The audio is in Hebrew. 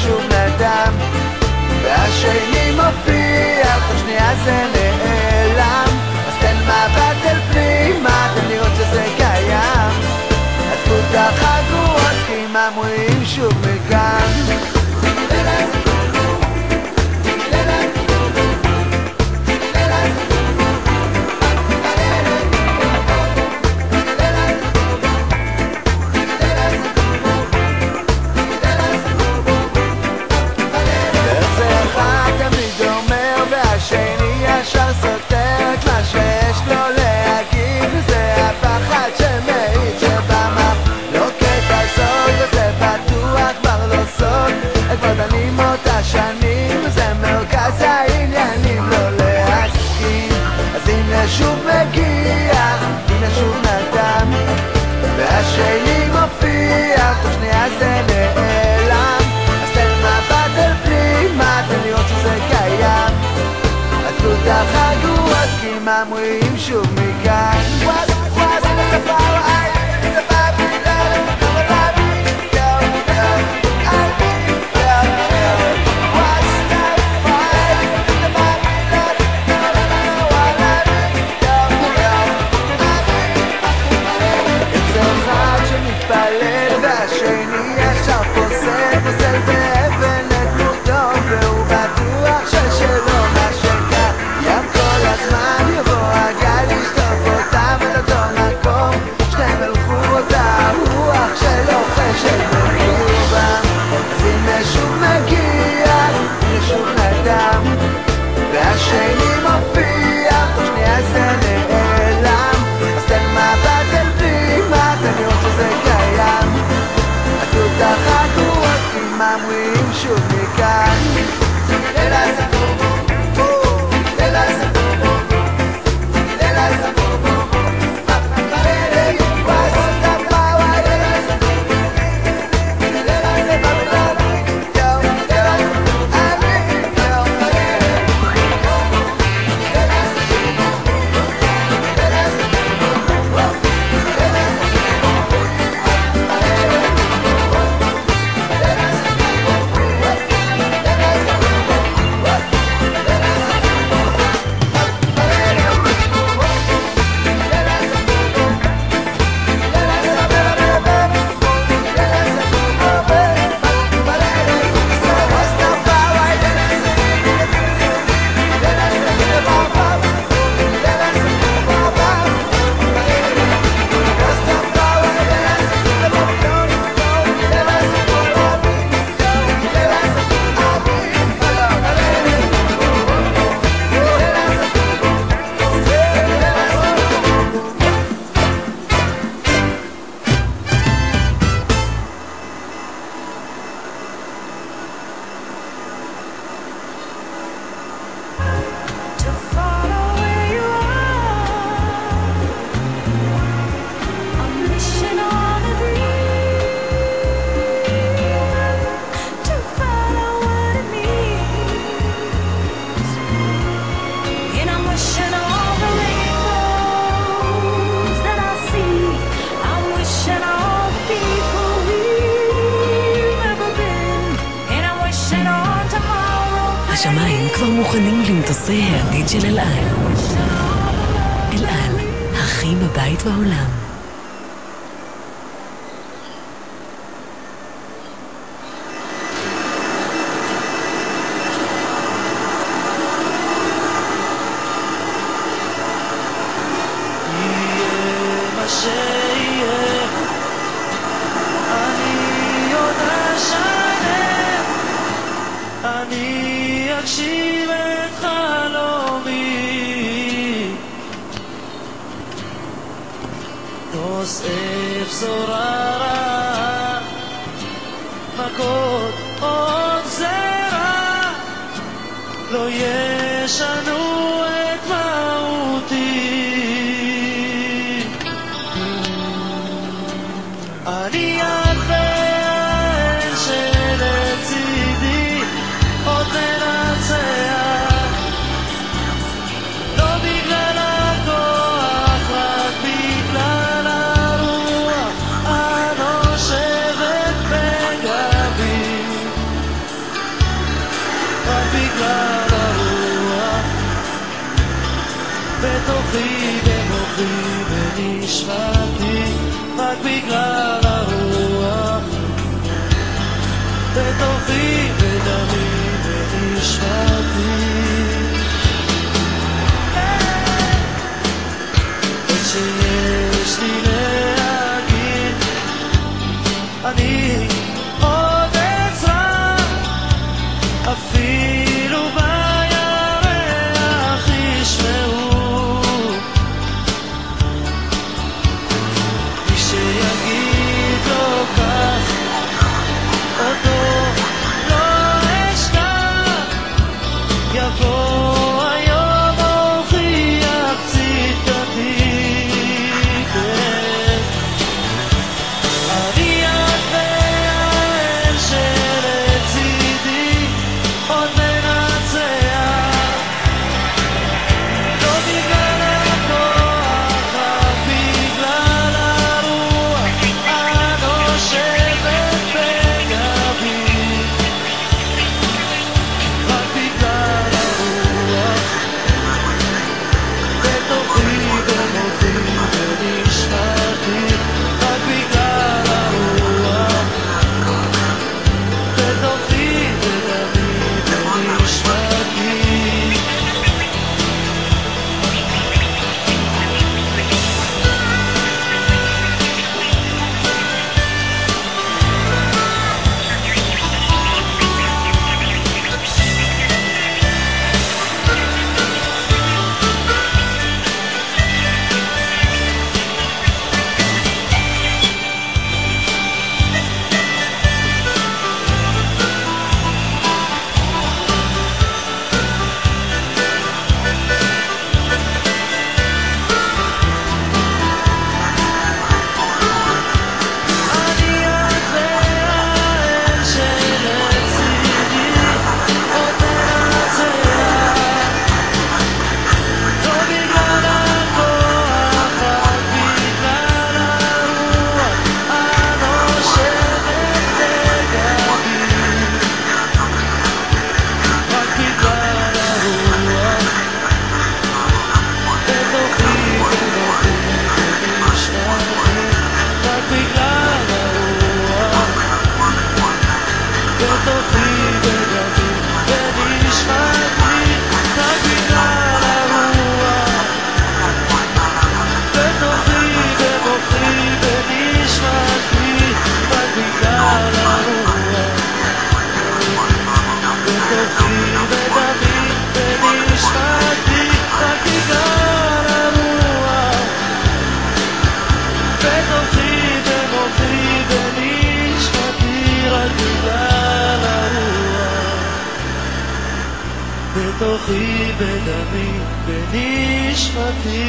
שוב נדם, והשני מופיע, תוך שנייה זה נעלם. אז תן מבט אל פנימה, תן לראות שזה קיים. עטפו את החגורות כי הם אמורים שוב מכאן. ישר סותר את מה שיש לו להגיד, וזה הפחד שמעיד שבמחלוקת הזאת, וזה בטוח כבר לא סוד. כבר דנים אותה שנים, וזה מרכז העניינים, לא להסכים. אז הנה שוב מגיע, הנה שוב נדם, והשני מופיע, תוך שנייה זה נעלם. אז תן מבט אל פנימה, תן לראות שזה קיים. עטפו את החגורות כי הם אמורים שוב מכאן. מתפלל והשני ישר פוסל באבן לדמותו, והוא בטוח ששלו מה שקיים. כל הזמן יבוא הגל לשטוף אותם על אותו מקום, שניהם הלכו אותה רוח של אוחשת בקרבם. אז הנה שוב מגיע, הנה שוב נדם, והשני מופיע, תוך שנייה זה נעלם. אז תן מבט אל פנימה, תן לראות שזה קיים. עטפו את החגורות כי הם אמורים שוב מכאן. השמיים כבר מוכנים למטוסי העתיד של אל על. אל על, הכי בבית בעולם. אגשים את חלומי, נושא בשורה רעה, מכות או גזרה, לא ישנו את מהותי. אני יפה שלצידי עוד ננצח, לא בגלל הכוח, רק בגלל הרוח הנושבת בגבי. בתוכי, במוחי, בנשמתי, רק בגלל הרוח. בתוכי, בדמי, בנשמתי. את שיש לי להגיד, אני עוד אצלח, אפילו בירח ישמעו. מי שיגיד לו כך, אותו לא אשכח. יבוא היום הוכיח צדקתי. אני את והאל שלצידי עוד מנצח. לא בגלל הכוח, רק בגלל הרוח הנושבת בגבי. רק בגלל הרוח, בתוכי, במוחי, בנשמתי. רק בגלל הרוח, בתוכי, בדמי, בנשמתי. בתוכי, בדמי, בנשמתי.